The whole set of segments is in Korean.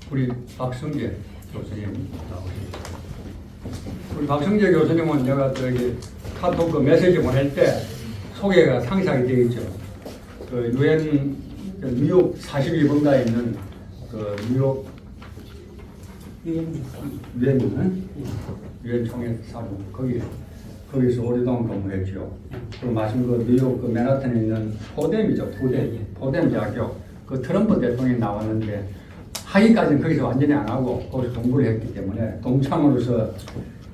우리 박성재 교수님 나오십니다. 우리 박성재 교수님은 제가 저기 카톡 그 메시지 보낼 때 소개가 상세하게 되어 있죠. 그 유엔 뉴욕 42번가에 있는 그 뉴욕 유엔 총회 사무 거기서 오랫동안 근무했죠. 그리고 마침 그 뉴욕 그 맨하탄에 있는 포뎀이죠. 포뎀 대학교 그 트럼프 대통령이 나왔는데 하기까지는 거기서 완전히 안 하고 거기서 공부를 했기 때문에 동참으로서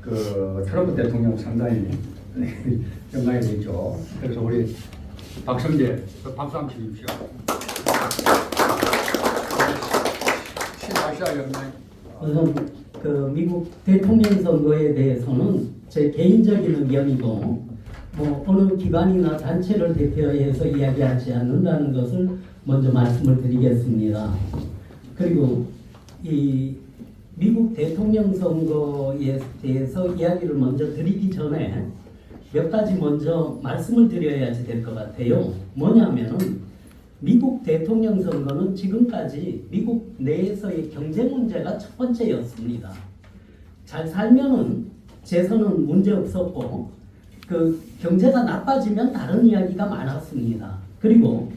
그 트럼프 대통령 상당히 영광이 되죠. 그래서 우리 박성재 박수 한번 치십시오. 신아시아 연맹. 우선 그 미국 대통령 선거에 대해서는 제 개인적인 의견이고 뭐 어느 기관이나 단체를 대표해서 이야기하지 않는다는 것을 먼저 말씀을 드리겠습니다. 그리고 이 미국 대통령 선거에 대해서 이야기를 먼저 드리기 전에 몇 가지 먼저 말씀을 드려야지 될 것 같아요. 뭐냐면은 미국 대통령 선거는 지금까지 미국 내에서의 경제 문제가 첫 번째였습니다. 잘 살면은 재선은 문제 없었고 그 경제가 나빠지면 다른 이야기가 많았습니다. 그리고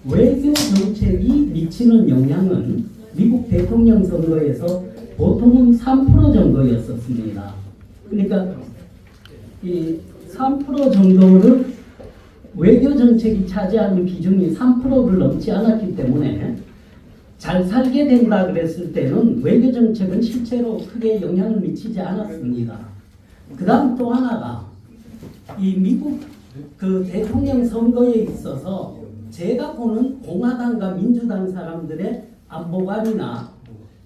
외교 정책이 미치는 영향은 미국 대통령 선거에서 보통은 3% 정도였었습니다. 그러니까 이 3% 정도를 외교 정책이 차지하는 비중이 3%를 넘지 않았기 때문에 잘 살게 된다 그랬을 때는 외교 정책은 실제로 크게 영향을 미치지 않았습니다. 그 다음 또 하나가 이 미국 그 대통령 선거에 있어서 제가 보는 공화당과 민주당 사람들의 안보관이나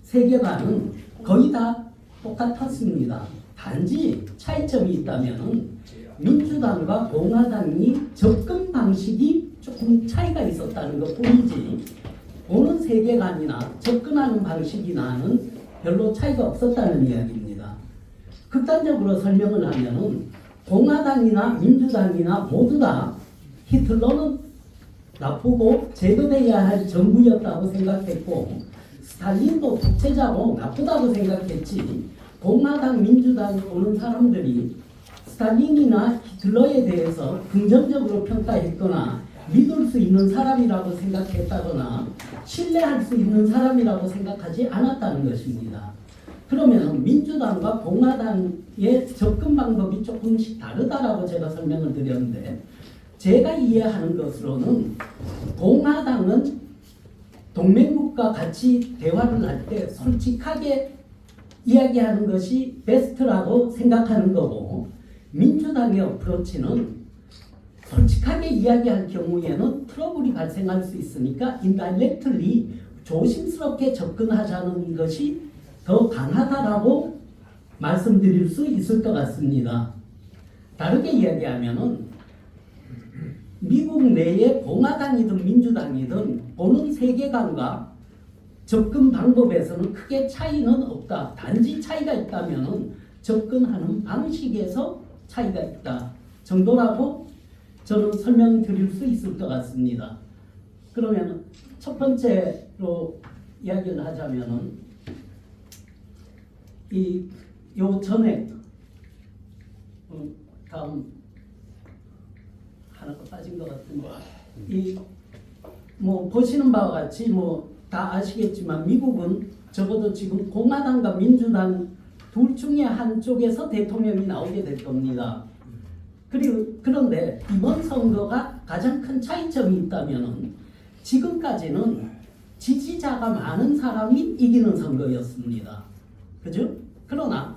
세계관은 거의 다 똑같았습니다. 단지 차이점이 있다면 민주당과 공화당이 접근 방식이 조금 차이가 있었다는 것 뿐이지 보는 세계관이나 접근하는 방식이나는 별로 차이가 없었다는 이야기입니다. 극단적으로 설명을 하면은 공화당이나 민주당이나 모두 다 히틀러는 나쁘고 제거돼야 할 정부였다고 생각했고 스탈린도 독재자고 나쁘다고 생각했지 공화당, 민주당이 오는 사람들이 스탈린이나 히틀러에 대해서 긍정적으로 평가했거나 믿을 수 있는 사람이라고 생각했다거나 신뢰할 수 있는 사람이라고 생각하지 않았다는 것입니다. 그러면 민주당과 공화당의 접근 방법이 조금씩 다르다라고 제가 설명을 드렸는데 제가 이해하는 것으로는 공화당은 동맹국과 같이 대화를 할 때 솔직하게 이야기하는 것이 베스트라고 생각하는 거고 민주당의 어프로치는 솔직하게 이야기할 경우에는 트러블이 발생할 수 있으니까 인다이렉트리 조심스럽게 접근하자는 것이 더 강하다라고 말씀드릴 수 있을 것 같습니다. 다르게 이야기하면은 미국 내에 공화당이든 민주당이든 보는 세계관과 접근 방법에서는 크게 차이는 없다. 단지 차이가 있다면 접근하는 방식에서 차이가 있다 정도라고 저는 설명드릴 수 있을 것 같습니다. 그러면 첫 번째로 이야기를 하자면은 요 전에 다음 하나가 빠진 것 같은데 뭐 보시는 바와 같이 뭐 다 아시겠지만 미국은 적어도 지금 공화당과 민주당 둘 중에 한쪽에서 대통령이 나오게 될 겁니다. 그런데 이번 선거가 가장 큰 차이점이 있다면 지금까지는 지지자가 많은 사람이 이기는 선거였습니다. 그죠? 그러나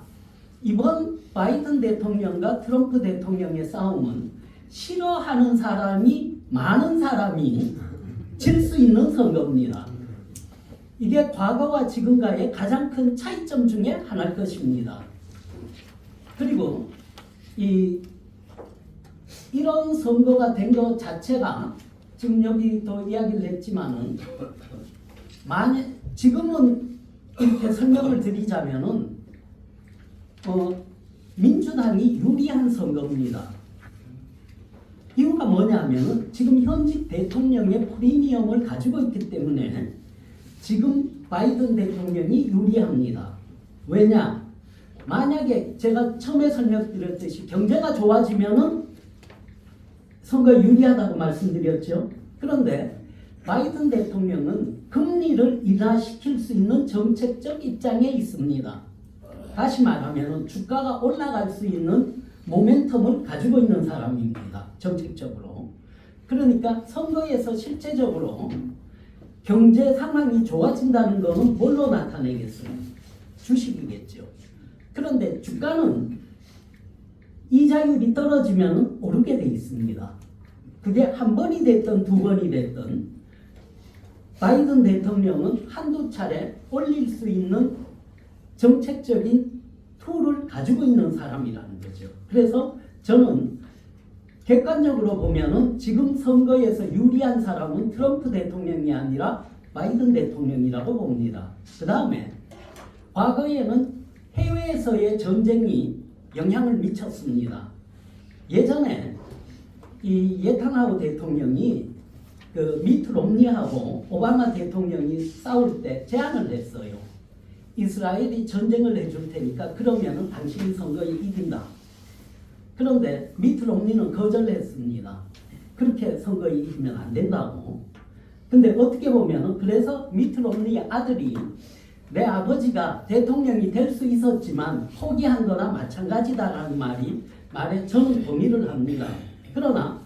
이번 바이든 대통령과 트럼프 대통령의 싸움은 싫어하는 사람이 많은 사람이 질 수 있는 선거입니다. 이게 과거와 지금과의 가장 큰 차이점 중에 하나일 것입니다. 그리고 이런 선거가 된 것 자체가 지금 여기도 이야기를 했지만은 지금은 이렇게 설명을 드리자면은 민주당이 유리한 선거입니다. 이유가 뭐냐면은 지금 현직 대통령의 프리미엄을 가지고 있기 때문에 지금 바이든 대통령이 유리합니다. 왜냐? 만약에 제가 처음에 설명드렸듯이 경제가 좋아지면은 선거 유리하다고 말씀드렸죠. 그런데 바이든 대통령은 금리를 인하시킬 수 있는 정책적 입장에 있습니다. 다시 말하면 주가가 올라갈 수 있는 모멘텀을 가지고 있는 사람입니다. 정책적으로. 그러니까 선거에서 실제적으로 경제 상황이 좋아진다는 것은 뭘로 나타내겠어요? 주식이겠죠. 그런데 주가는 이자율이 떨어지면 오르게 돼 있습니다. 그게 한 번이 됐든 두 번이 됐든 바이든 대통령은 한두 차례 올릴 수 있는 정책적인 툴을 가지고 있는 사람이라는 거죠. 그래서 저는 객관적으로 보면은 지금 선거에서 유리한 사람은 트럼프 대통령이 아니라 바이든 대통령이라고 봅니다. 그 다음에 과거에는 해외에서의 전쟁이 영향을 미쳤습니다. 예전에 이 예탄하우 대통령이 그 미트 롬니하고 오바마 대통령이 싸울 때 제안을 했어요. 이스라엘이 전쟁을 해줄 테니까 그러면은 당신이 선거에 이긴다. 그런데 미트 롬니는 거절했습니다. 그렇게 선거에 이기면 안 된다고. 근데 어떻게 보면은 그래서 미트 롬니의 아들이 내 아버지가 대통령이 될 수 있었지만 포기한 거나 마찬가지다라는 말에 저는 동의를 합니다. 그러나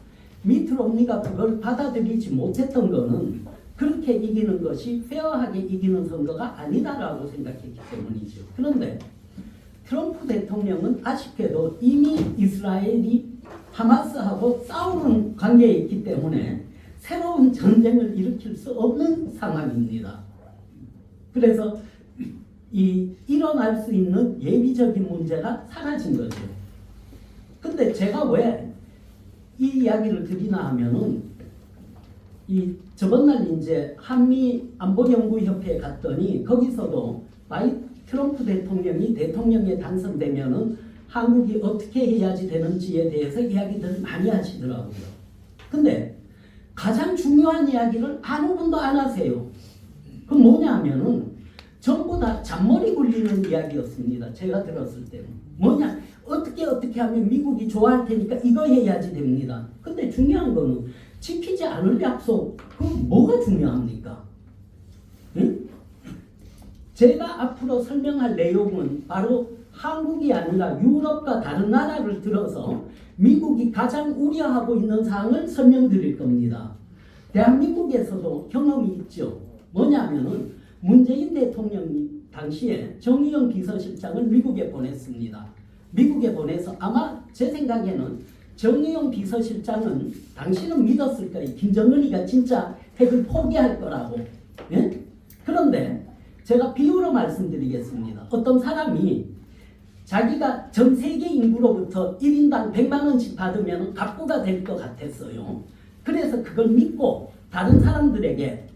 미트 롬니가 그걸 받아들이지 못했던 거는 그렇게 이기는 것이 페어하게 이기는 선거가 아니다라고 생각했기 때문이죠. 그런데 트럼프 대통령은 아쉽게도 이미 이스라엘이 하마스하고 싸우는 관계에 있기 때문에 새로운 전쟁을 일으킬 수 없는 상황입니다. 그래서 일어날 수 있는 예비적인 문제가 사라진 거죠. 근데 제가 왜 이 이야기를 드리나 하면은 저번 날 이제 한미 안보연구협회에 갔더니 거기서도 트럼프 대통령이 대통령에 당선되면은 한국이 어떻게 해야지 되는지에 대해서 이야기들을 많이 하시더라고요. 근데 가장 중요한 이야기를 아무 분도 안 하세요. 그 뭐냐 하면은 전부 다 잔머리 굴리는 이야기였습니다. 제가 들었을 때는. 뭐냐? 어떻게 하면 미국이 좋아할 테니까 이거 해야지 됩니다. 근데 중요한 거는 지키지 않을 약속, 그건 뭐가 중요합니까? 응? 제가 앞으로 설명할 내용은 바로 한국이 아니라 유럽과 다른 나라를 들어서 미국이 가장 우려하고 있는 사항을 설명드릴 겁니다. 대한민국에서도 경험이 있죠. 뭐냐면은 문재인 대통령이 당시에 정의용 비서실장을 미국에 보냈습니다. 미국에 보내서 아마 제 생각에는 정의용 비서실장은 당신은 믿었을 거예요. 김정은이가 진짜 핵을 포기할 거라고. 예? 그런데 제가 비유로 말씀드리겠습니다. 어떤 사람이 자기가 전 세계 인구로부터 1인당 100만 원씩 받으면 갑부가 될 것 같았어요. 그래서 그걸 믿고 다른 사람들에게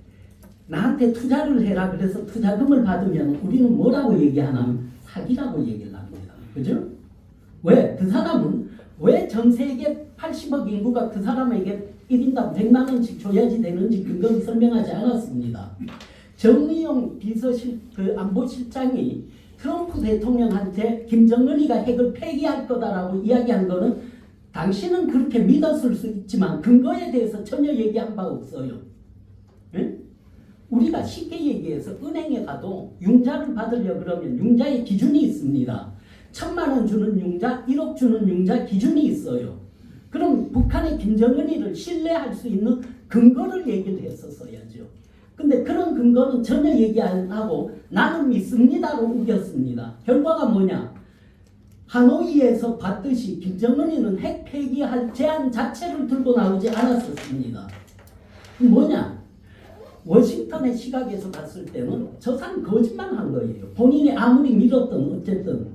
나한테 투자를 해라 그래서 투자금을 받으면 우리는 뭐라고 얘기하냐면 사기라고 얘기를 합니다. 그죠? 왜? 그 사람은 왜 전 세계 80억 인구가 그 사람에게 1인당 100만 원씩 줘야지 되는지 그건 설명하지 않았습니다. 정의용 안보실장이 트럼프 대통령한테 김정은이가 핵을 폐기할 거다라고 이야기한 거는 당신은 그렇게 믿었을 수 있지만 근거에 대해서 전혀 얘기한 바 없어요. 네? 우리가 쉽게 얘기해서 은행에 가도 융자를 받으려 그러면 융자의 기준이 있습니다. 1,000만 원 주는 융자, 1억 주는 융자 기준이 있어요. 그럼 북한의 김정은이를 신뢰할 수 있는 근거를 얘기를 했었어야죠. 근데 그런 근거는 전혀 얘기 안 하고 나는 믿습니다로 우겼습니다. 결과가 뭐냐? 하노이에서 봤듯이 김정은이는 핵 폐기할 제안 자체를 들고 나오지 않았었습니다. 뭐냐? 워싱턴의 시각에서 봤을 때는 저 사람 거짓말한 거예요. 본인이 아무리 믿었던 어쨌든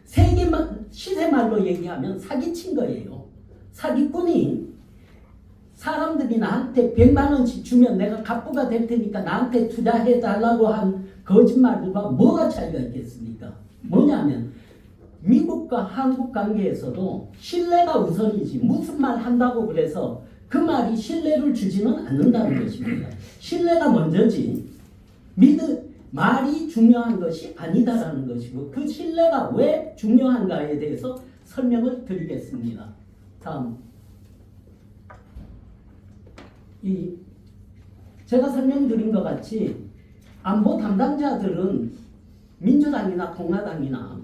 세계만 시세말로 얘기하면 사기친 거예요. 사기꾼이 사람들이 나한테 100만 원씩 주면 내가 갑부가 될 테니까 나한테 투자해 달라고 한 거짓말과 뭐가 차이가 있겠습니까? 뭐냐면 미국과 한국 관계에서도 신뢰가 우선이지 무슨 말 한다고 그래서 그 말이 신뢰를 주지는 않는다는 것입니다. 신뢰가 먼저지. 말이 중요한 것이 아니다라는 것이고 그 신뢰가 왜 중요한가에 대해서 설명을 드리겠습니다. 다음. 제가 설명드린 것 같이 안보 담당자들은 민주당이나 공화당이나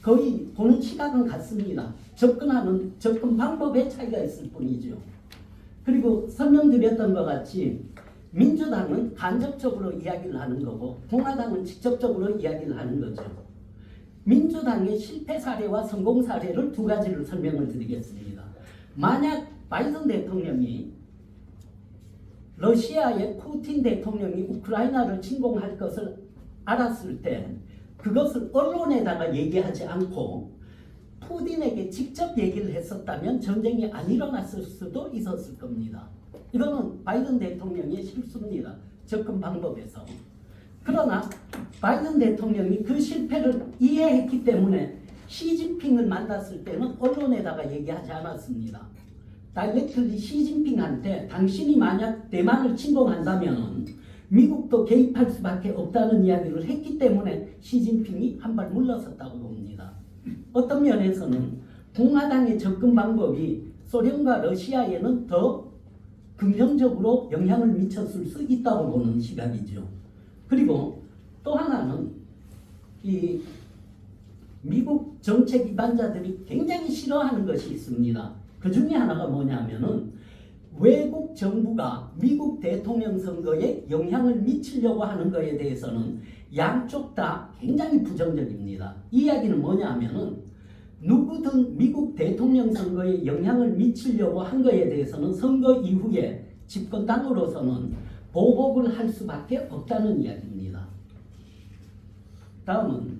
거의 보는 시각은 같습니다. 접근 방법의 차이가 있을 뿐이죠. 그리고 설명드렸던 것 같이 민주당은 간접적으로 이야기를 하는 거고 공화당은 직접적으로 이야기를 하는 거죠. 민주당의 실패 사례와 성공 사례를 두 가지를 설명을 드리겠습니다. 만약 바이든 대통령이 러시아의 푸틴 대통령이 우크라이나를 침공할 것을 알았을 때 그것을 언론에다가 얘기하지 않고 푸틴에게 직접 얘기를 했었다면 전쟁이 안 일어났을 수도 있었을 겁니다. 이거는 바이든 대통령의 실수입니다. 접근 방법에서. 그러나 바이든 대통령이 그 실패를 이해했기 때문에 시진핑을 만났을 때는 언론에다가 얘기하지 않았습니다. 다이렉트리 시진핑한테 당신이 만약 대만을 침공한다면 미국도 개입할 수밖에 없다는 이야기를 했기 때문에 시진핑이 한 발 물러섰다고 봅니다. 어떤 면에서는 공화당의 접근 방법이 소련과 러시아에는 더 긍정적으로 영향을 미쳤을 수 있다고 보는 시각이죠. 그리고 또 하나는 이 미국 정책 기반자들이 굉장히 싫어하는 것이 있습니다. 그 중에 하나가 뭐냐면은 외국 정부가 미국 대통령 선거에 영향을 미치려고 하는 것에 대해서는 양쪽 다 굉장히 부정적입니다. 이 이야기는 뭐냐면은 누구든 미국 대통령 선거에 영향을 미치려고 한 것에 대해서는 선거 이후에 집권당으로서는 보복을 할 수밖에 없다는 이야기입니다. 다음은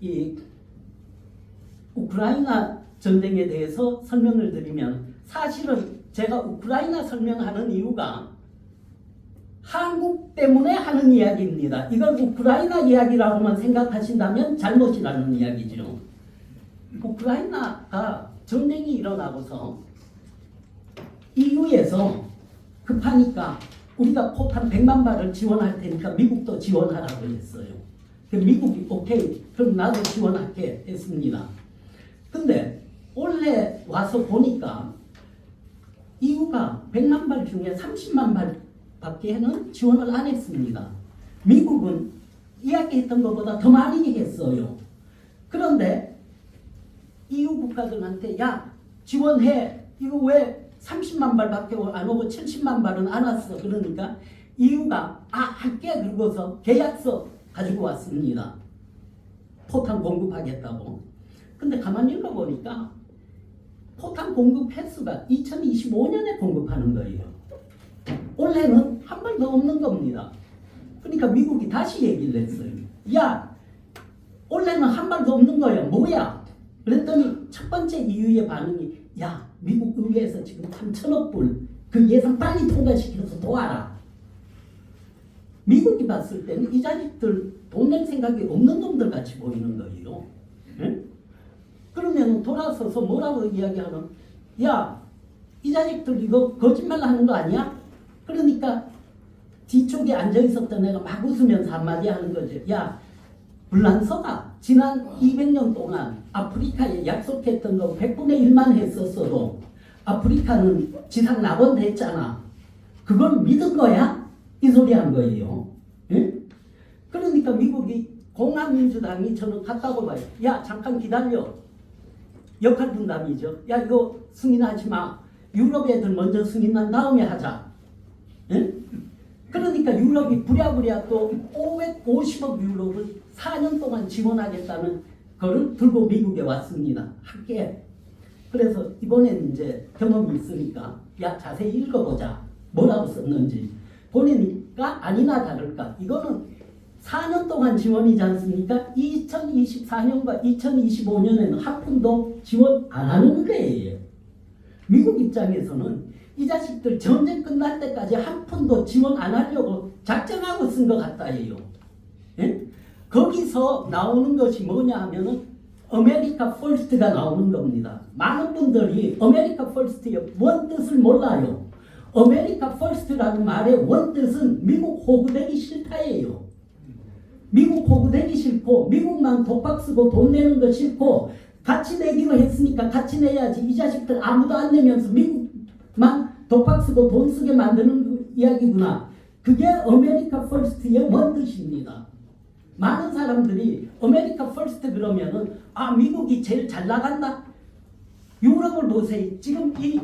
이 우크라이나 전쟁에 대해서 설명을 드리면 사실은 제가 우크라이나 설명하는 이유가 한국 때문에 하는 이야기입니다. 이걸 우크라이나 이야기라고만 생각하신다면 잘못이라는 이야기죠. 우크라이나가 전쟁이 일어나고서 EU에서 급하니까 우리가 포탄 100만 발을 지원할 테니까 미국도 지원하라고 했어요. 미국이 오케이 그럼 나도 지원할게 했습니다. 근데 올해 와서 보니까 EU가 100만 발 중에 30만 발밖에는 지원을 안 했습니다. 미국은 이야기했던 것보다 더 많이 했어요. 그런데 EU 국가들한테 야 지원해 이거 왜 30만 발밖에 안 오고 70만 발은 안 왔어. 그러니까 EU가 할게 그러고서 계약서 가지고 왔습니다. 포탄 공급하겠다고. 근데 가만히 읽어보니까 포탄 공급 횟수가 2025년에 공급하는 거예요. 올해는 한 발도 없는 겁니다. 그러니까 미국이 다시 얘기를 했어요. 야 올해는 한 발도 없는 거야. 뭐야? 그랬더니 첫 번째 EU의 반응이 야 미국 의회에서 지금 3천억 불 그 예산 빨리 통과시켜서 도와라. 미국이 봤을 때는 이 자식들 돈 낼 생각이 없는 놈들 같이 보이는 거예요. 네? 그러면 돌아서서 뭐라고 이야기하는 야 이 자식들 이거 거짓말 하는 거 아니야? 그러니까 뒤쪽에 앉아있었던 애가 막 웃으면서 한마디 하는 거죠. 야 불란서가 지난 200년 동안 아프리카에 약속했던 거 100분의 1만 했었어도 아프리카는 지상 낙원됐잖아. 그걸 믿은 거야? 이 소리 한 거예요. 예? 그러니까 미국이 공화민주당이 저는 같다고 봐요. 야 잠깐 기다려. 역할 분담이죠. 야 이거 승인하지 마. 유럽 애들 먼저 승인한 다음에 하자. 예? 그러니까 유럽이 부랴부랴 또 550억 유로를 4년 동안 지원하겠다는 거를 들고 미국에 왔습니다. 함께. 그래서 이번엔 이제 경험이 있으니까 야 자세히 읽어보자. 뭐라고 썼는지. 보니까 아니나 다를까. 이거는 4년 동안 지원이지 않습니까? 2024년과 2025년에는 한 푼도 지원 안 하는 거예요. 미국 입장에서는 이 자식들 전쟁 끝날 때까지 한 푼도 지원 안 하려고 작정하고 쓴 것 같다 해요. 예? 거기서 나오는 것이 뭐냐 하면은 아메리카 퍼스트가 나오는 겁니다. 많은 분들이 아메리카 퍼스트의 원뜻을 몰라요. 아메리카 퍼스트라는 말의 원뜻은 미국 호구되기 싫다예요. 미국 호구되기 싫고 미국만 독박 쓰고 돈 내는 거 싫고 같이 내기로 했으니까 같이 내야지. 이 자식들 아무도 안 내면서 미국만 독박 쓰고 돈 쓰게 만드는 이야기구나. 그게 아메리카 퍼스트의 뭔 뜻입니다. 많은 사람들이 아메리카 퍼스트 그러면은 미국이 제일 잘 나간다. 유럽을 보세요. 지금 이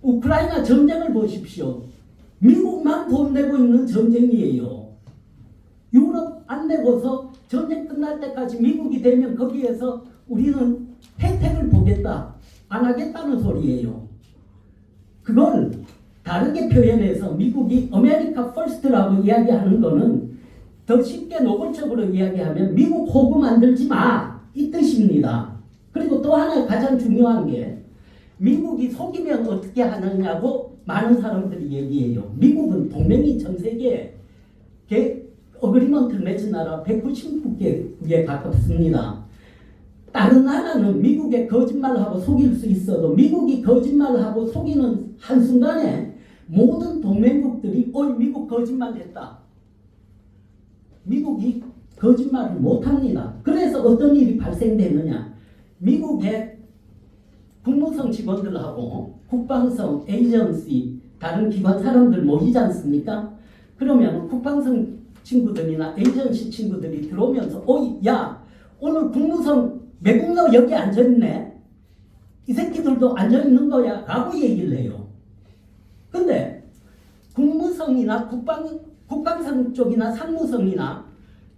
우크라이나 전쟁을 보십시오. 미국만 돈 내고 있는 전쟁이에요. 유럽 안 내고서 전쟁 끝날 때까지 미국이 되면 거기에서 우리는 혜택을 보겠다. 안 하겠다는 소리예요. 그걸 다르게 표현해서 미국이 아메리카 퍼스트라고 이야기하는 거는 더 쉽게 노골적으로 이야기하면 미국 호구 만들지 마. 이 뜻입니다. 그리고 또 하나 가장 중요한 게 미국이 속이면 어떻게 하느냐고 많은 사람들이 얘기해요. 미국은 동맹이 전 세계에 어그리먼트를 맺은 나라 199개국에 가깝습니다. 다른 나라는 미국에 거짓말하고 속일 수 있어도 미국이 거짓말하고 속이는 한순간에 모든 동맹국들이 미국 거짓말했다. 미국이 거짓말을 못합니다. 그래서 어떤 일이 발생되느냐. 미국의 국무성 직원들하고 국방성, 에이전시, 다른 기관 사람들 모이지 않습니까? 그러면 국방성 친구들이나 에이전시 친구들이 들어오면서 야 오늘 국무성 매국노 여기 앉아있네. 이 새끼들도 앉아있는 거야 라고 얘기를 해요. 근데 국무성이나 국방성 쪽이나 상무성이나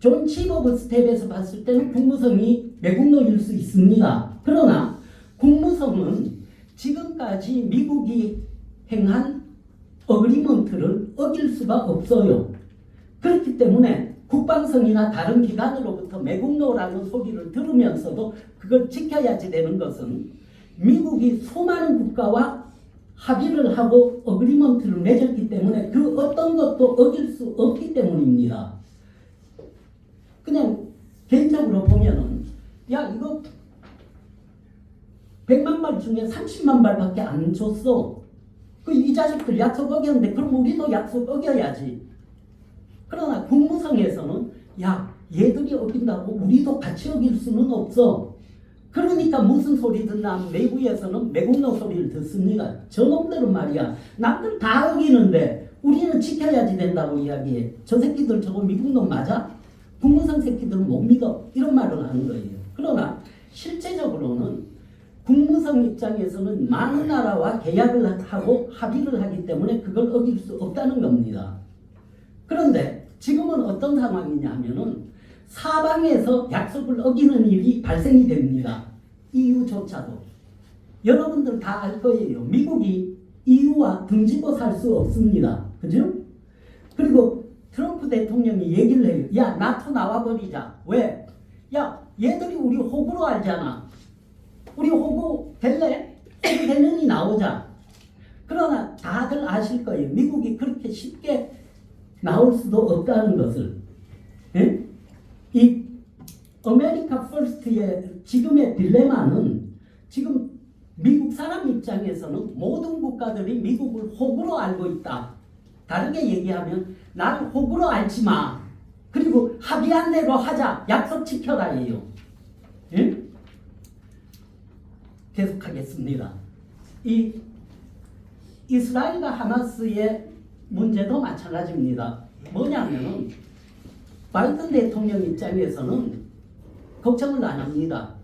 존 칩 오브 스텝에서 봤을 때는 국무성이 매국노일 수 있습니다. 그러나 국무성은 지금까지 미국이 행한 어그리먼트를 어길 수가 없어요. 그렇기 때문에 국방성이나 다른 기관으로부터 매국노라는 소리를 들으면서도 그걸 지켜야지 되는 것은 미국이 수많은 국가와 합의를 하고 어그리먼트를 맺었기 때문에 그 어떤 것도 어길 수 없기 때문입니다. 그냥 개인적으로 보면은 이거 100만 발 중에 30만 발밖에 안 줬어. 이 자식들 약속 어겼는데 그럼 우리도 약속 어겨야지. 그러나 국무성에서는 얘들이 어긴다고 우리도 같이 어길 수는 없어. 그러니까 무슨 소리 듣나 내부에서는 매국노 소리를 듣습니다. 저놈들은 말이야 남들 다 어기는데 우리는 지켜야지 된다고 이야기해. 저 새끼들 저거 미국놈 맞아? 국무성 새끼들은 못 믿어. 이런 말을 하는 거예요. 그러나 실제적으로는 국무성 입장에서는 많은 나라와 계약을 하고 합의를 하기 때문에 그걸 어길 수 없다는 겁니다. 그런데 지금은 어떤 상황이냐 하면은 사방에서 약속을 어기는 일이 발생이 됩니다. EU조차도. 여러분들 다 알 거예요. 미국이 EU와 등지고 살 수 없습니다. 그죠? 그리고 트럼프 대통령이 얘기를 해요. 나토 나와버리자. 왜? 얘들이 우리 호구로 알잖아. 우리 호구 될래? 호구 되느니 나오자. 그러나 다들 아실 거예요. 미국이 그렇게 쉽게 나올 수도 없다는 것을. 예? 이 아메리카 퍼스트의 지금의 딜레마는 지금 미국 사람 입장에서는 모든 국가들이 미국을 호구로 알고 있다. 다르게 얘기하면 나를 호구로 알지 마. 그리고 합의한 대로 하자. 약속 지켜라예요. 예? 계속하겠습니다. 이 이스라엘과 하마스의 문제도 마찬가지입니다. 뭐냐면은 바이든 대통령 입장에서는 걱정을 안 합니다.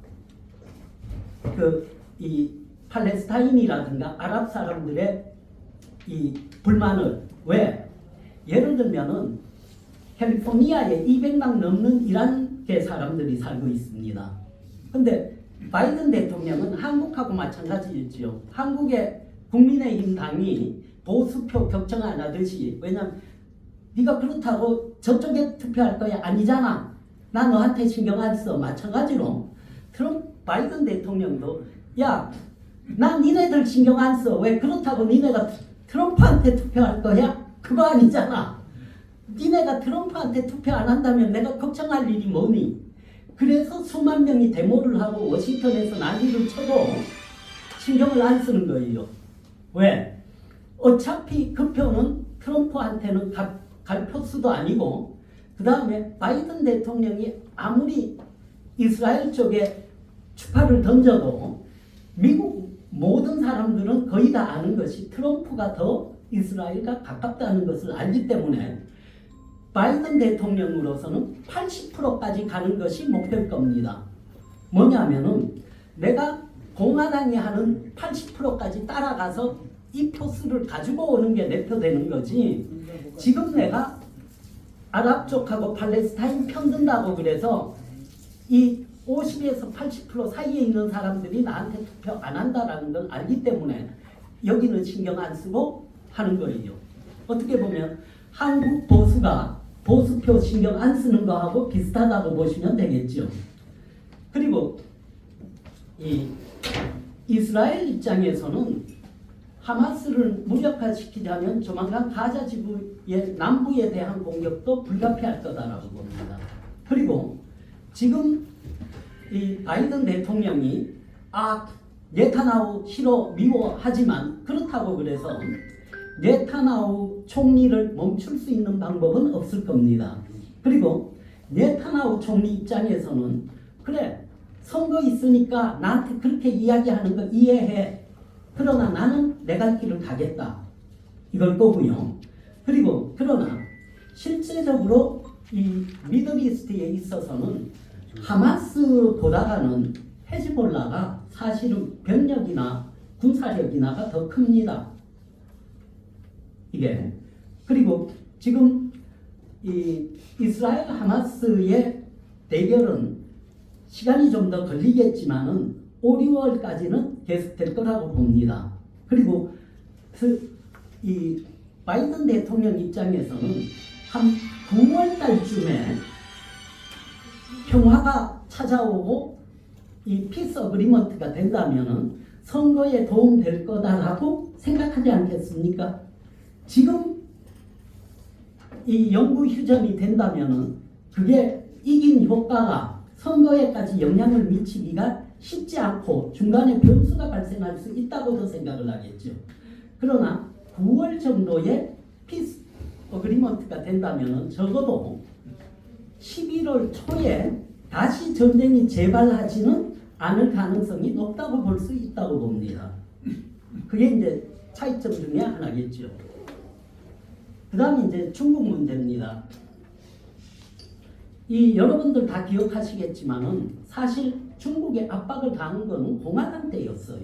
이 팔레스타인이라든가 아랍 사람들의 이 불만을 왜? 예를 들면은 캘리포니아에 200만 넘는 이란계 사람들이 살고 있습니다. 근데 바이든 대통령은 한국하고 마찬가지였죠. 한국의 국민의힘 당이 보수표 결정 안 하듯이 왜냐면 네가 그렇다고 저쪽에 투표할 거야 아니잖아. 나 너한테 신경 안 써. 마찬가지로 바이든 대통령도 난 니네들 신경 안 써. 왜 그렇다고 니네가 트럼프한테 투표할 거야? 그거 아니잖아. 니네가 트럼프한테 투표 안 한다면 내가 걱정할 일이 뭐니? 그래서 수만 명이 데모를 하고 워싱턴에서 난리를 쳐도 신경을 안 쓰는 거예요. 왜? 어차피 그 표는 트럼프한테는 갈 표수도 아니고 그 다음에 바이든 대통령이 아무리 이스라엘 쪽에 추파를 던져도 미국 모든 사람들은 거의 다 아는 것이 트럼프가 더 이스라엘과 가깝다는 것을 알기 때문에 바이든 대통령으로서는 80%까지 가는 것이 목표일 겁니다. 뭐냐면은 내가 공화당이 하는 80%까지 따라가서 이 표수를 가지고 오는 게 내 표 되는 거지. 지금 내가 아랍 쪽하고 팔레스타인 편든다고 그래서 이 50에서 80% 사이에 있는 사람들이 나한테 투표 안 한다라는 걸 알기 때문에 여기는 신경 안 쓰고 하는 거예요. 어떻게 보면 한국 보수가 보수표 신경 안 쓰는 거하고 비슷하다고 보시면 되겠죠. 그리고 이 이스라엘 입장에서는 하마스를 무력화시키자면 조만간 가자 지구의 남부에 대한 공격도 불가피할 거다라고 봅니다. 그리고 지금 이 바이든 대통령이 네타냐후 싫어 미워하지만 그렇다고 그래서 네타냐후 총리를 멈출 수 있는 방법은 없을 겁니다. 그리고 네타냐후 총리 입장에서는 그래 선거 있으니까 나한테 그렇게 이야기하는 거 이해해. 그러나 나는 내 갈 길을 가겠다. 이걸 거고요. 그리고 그러나 실제적으로 이 미들이스트에 있어서는 하마스보다는 헤즈볼라가 사실은 병력이나 군사력이나가 더 큽니다. 이게 그리고 지금 이 이스라엘 하마스의 대결은 시간이 좀 더 걸리겠지만은 5, 6월까지는 계속될 거라고 봅니다. 그리고 이 바이든 대통령 입장에서는 한 9월 달쯤에 평화가 찾아오고 이 피스 어그리먼트가 된다면은 선거에 도움될 거다라고 생각하지 않겠습니까? 지금 이 영구 휴전이 된다면은 그게 이긴 효과가 선거에까지 영향을 미치기가 쉽지 않고 중간에 변수가 발생할 수 있다고도 생각을 하겠죠. 그러나 9월 정도에 피스 어그리먼트가 된다면 적어도 11월 초에 다시 전쟁이 재발하지는 않을 가능성이 높다고 볼 수 있다고 봅니다. 그게 이제 차이점 중에 하나겠죠. 그 다음에 이제 중국 문제입니다. 이 여러분들 다 기억하시겠지만은 사실 중국에 압박을 가한 거는 공화당 때였어요.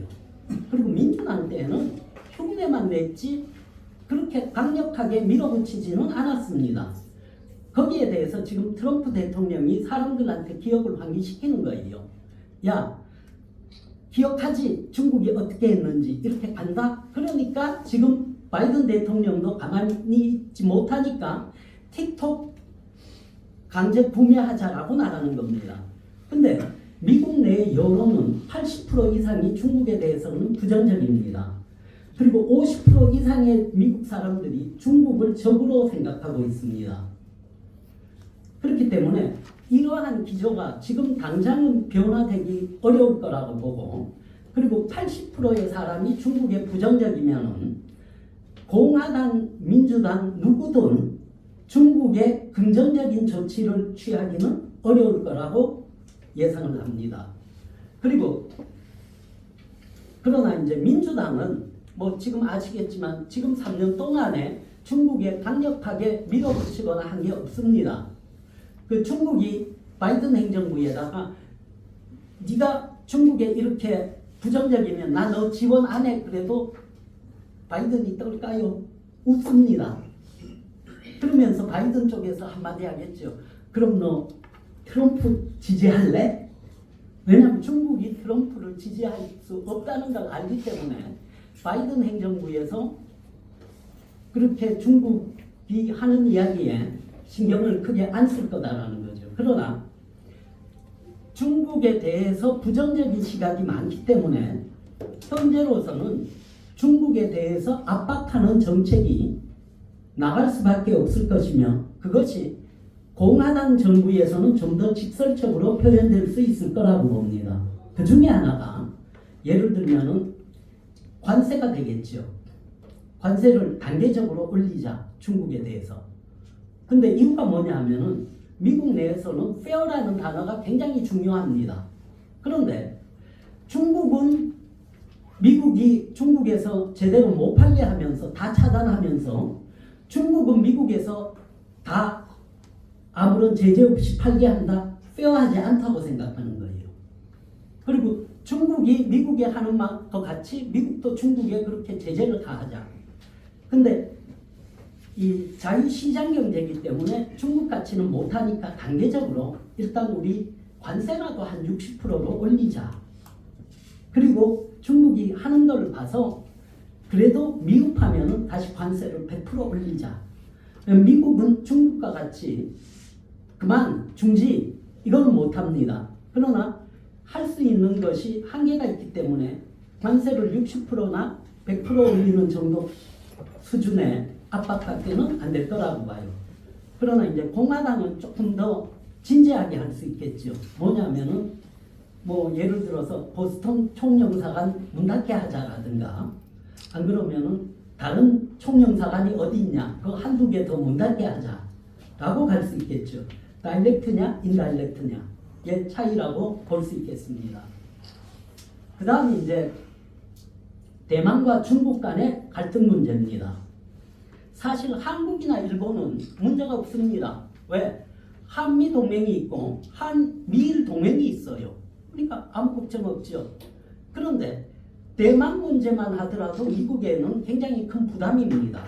그리고 민주당 때는 흉내만 냈지 그렇게 강력하게 밀어붙이지는 않았습니다. 거기에 대해서 지금 트럼프 대통령이 사람들한테 기억을 환기시키는 거예요. 야, 기억하지? 중국이 어떻게 했는지 이렇게 간다? 그러니까 지금 바이든 대통령도 가만히 있지 못하니까 틱톡 강제 구매하자라고 나가는 겁니다. 근데 미국 내 여론은 80% 이상이 중국에 대해서는 부정적입니다. 그리고 50% 이상의 미국 사람들이 중국을 적으로 생각하고 있습니다. 그렇기 때문에 이러한 기조가 지금 당장은 변화되기 어려울 거라고 보고, 그리고 80%의 사람이 중국에 부정적이면은 공화당, 민주당 누구든 중국에 긍정적인 조치를 취하기는 어려울 거라고 예상을 합니다. 그리고 그러나 이제 민주당은 뭐 지금 아시겠지만 지금 3년 동안에 중국에 강력하게 밀어붙이거나 한 게 없습니다. 그 중국이 바이든 행정부에다가 네가 중국에 이렇게 부정적이면 나 너 지원 안 해 그래도 바이든이 떨까요? 웃습니다. 그러면서 바이든 쪽에서 한마디 하겠죠. 그럼 너 트럼프 지지할래? 왜냐하면 중국이 트럼프를 지지할 수 없다는 걸 알기 때문에 바이든 행정부에서 그렇게 중국이 하는 이야기에 신경을 크게 안 쓸 거다라는 거죠. 그러나 중국에 대해서 부정적인 시각이 많기 때문에 현재로서는 중국에 대해서 압박하는 정책이 나갈 수밖에 없을 것이며, 그것이 공화당 정부에서는 좀 더 직설적으로 표현될 수 있을 거라고 봅니다. 그 중에 하나가 예를 들면은 관세가 되겠죠. 관세를 단계적으로 올리자, 중국에 대해서. 근데 이유가 뭐냐 하면은 미국 내에서는 fair라는 단어가 굉장히 중요합니다. 그런데 중국은 미국이 중국에서 제대로 못 팔게 하면서 다 차단하면서 중국은 미국에서 다 아무런 제재 없이 팔게 한다? 페어하지 않다고 생각하는 거예요. 그리고 중국이 미국에 하는 것 같이 미국도 중국에 그렇게 제재를 가하자. 근데 이 자유시장 경제이기 때문에 중국 가치는 못하니까 단계적으로 일단 우리 관세라도 한 60%로 올리자. 그리고 중국이 하는 걸 봐서 그래도 미흡하면은 다시 관세를 100% 올리자. 미국은 중국과 같이 그만 중지 이거는 못합니다. 그러나 할 수 있는 것이 한계가 있기 때문에 관세를 60%나 100% 올리는 정도 수준의 압박밖에는 안 될 거라고 봐요. 그러나 이제 공화당은 조금 더 진지하게 할 수 있겠죠. 뭐냐면은 뭐 예를 들어서 보스턴 총영사관 문 닫게 하자라든가 안 그러면은 다른 총영사관이 어디 있냐 그거 한두 개 더 문 닫게 하자라고 갈 수 있겠죠. 다이렉트냐 인다이렉트냐의 차이라고 볼 수 있겠습니다. 그 다음에 이제 대만과 중국 간의 갈등 문제입니다. 사실 한국이나 일본은 문제가 없습니다. 왜? 한미 동맹이 있고 한미일 동맹이 있어요. 그러니까 아무 걱정 없죠. 그런데 대만 문제만 하더라도 미국에는 굉장히 큰 부담입니다.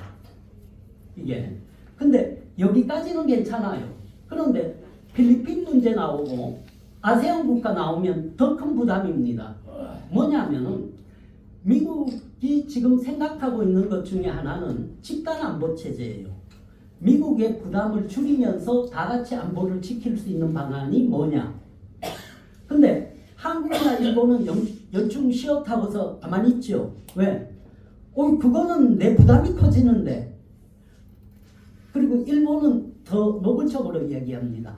이게. 근데 여기까지는 괜찮아요. 그런데 필리핀 문제 나오고 아세안 국가 나오면 더 큰 부담입니다. 뭐냐면은 미국이 지금 생각하고 있는 것 중에 하나는 집단 안보 체제예요. 미국의 부담을 줄이면서 다 같이 안보를 지킬 수 있는 방안이 뭐냐? 근데 한국이나 일본은 연중 쉬었다고서 가만히 있죠. 왜? 그거는 내 부담이 커지는데. 그리고 일본은 더 노골적으로 얘기합니다.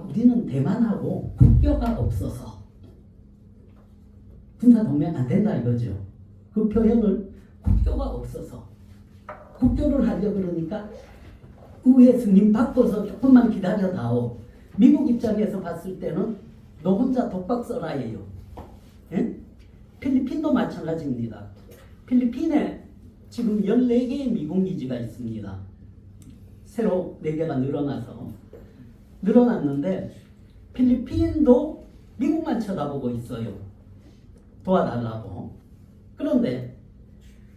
우리는 대만하고 국교가 없어서 군사동맹 안 된다 이거죠. 그 표현을 국교가 없어서 국교를 하려고 그러니까 의회 승인 받고서 조금만 기다려다오. 미국 입장에서 봤을 때는 너 혼자 독박 써라예요. 예? 필리핀도 마찬가지입니다. 필리핀에 지금 14개의 미군 기지가 있습니다. 새로 4개가 늘어났는데 필리핀도 미국만 쳐다보고 있어요. 도와달라고. 그런데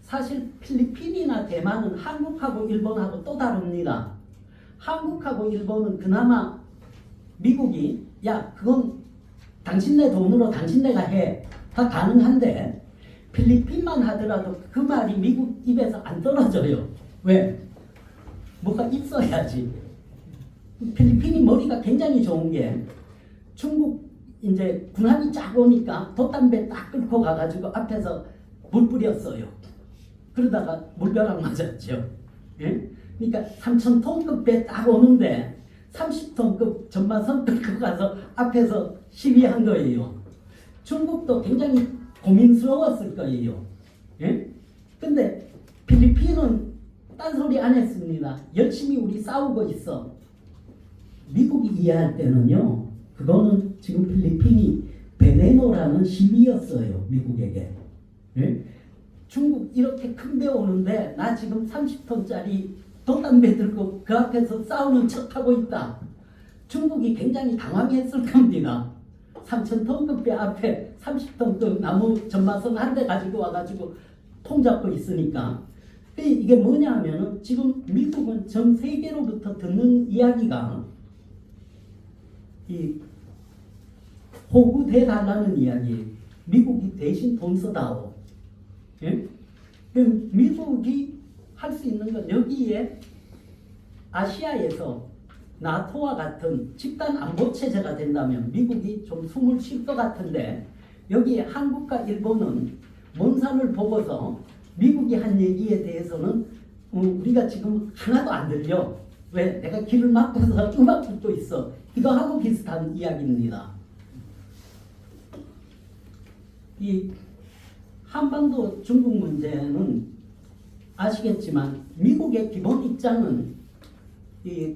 사실 필리핀이나 대만은 한국하고 일본하고 또 다릅니다. 한국하고 일본은 그나마 미국이 야 그건 당신네 돈으로 당신네가 해. 다 가능한데 필리핀만 하더라도 그 말이 미국 입에서 안 떨어져요. 왜? 뭐가 있어야지. 필리핀이 머리가 굉장히 좋은 게 중국 이제 군함이 쫙 오니까 돛담배 딱 끌고 가가지고 앞에서 물 뿌렸어요. 그러다가 물벼락 맞았죠. 예? 그러니까 3,000톤급 배 딱 오는데 30톤급 전마선 끌고 가서 앞에서 시위한 거예요. 중국도 굉장히 고민스러웠을 거예요. 예? 근데 필리핀은 딴소리 안 했습니다. 열심히 우리 싸우고 있어. 미국이 이해할 때는요. 그거는 지금 필리핀이 베네노라는 시위였어요. 미국에게. 예? 중국 이렇게 큰 배 오는데 나 지금 30톤짜리 돛담배 들고 그 앞에서 싸우는 척하고 있다. 중국이 굉장히 당황했을 겁니다. 3,000톤급 배 앞에 30톤급 나무 전마선 한 대 가지고 와가지고 통 잡고 있으니까. 이게 뭐냐 하면은 지금 미국은 전 세계로부터 듣는 이야기가 이 호구돼달라는 이야기. 미국이 대신 돈 써다오. 예? 미국이 할 수 있는 건 여기에 아시아에서 나토와 같은 집단 안보 체제가 된다면 미국이 좀 숨을 쉴 것 같은데 여기에 한국과 일본은 먼 산을 보고서 미국이 한 얘기에 대해서는 우리가 지금 하나도 안 들려. 왜? 내가 귀를 막고서 음악 듣고 있어. 이거하고 비슷한 이야기입니다. 이 한반도 중국 문제는 아시겠지만 미국의 기본 입장은 이